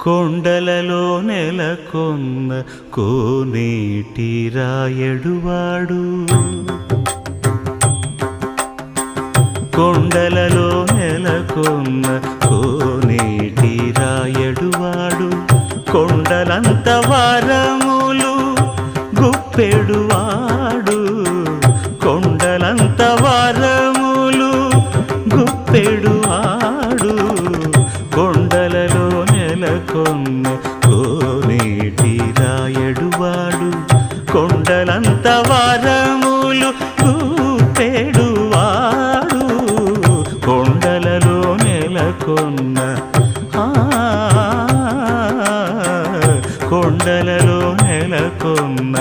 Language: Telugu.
కొండలలో నెలకొన్న కోనేటి రాయడువాడు కొండలలో నెలకొన్న కోనేటి రాయడువాడు కొండలంత వారములు గుప్పెడువాడు కొండలంత వారములు గుప్పెడువాడు కొండలలో నెలకొన్న కోనేటి రాయడువాడు కొండలంత వారములు గుప్పెడువాడు కొండలలో నెలకొన్న కొండలలో నెలకొన్న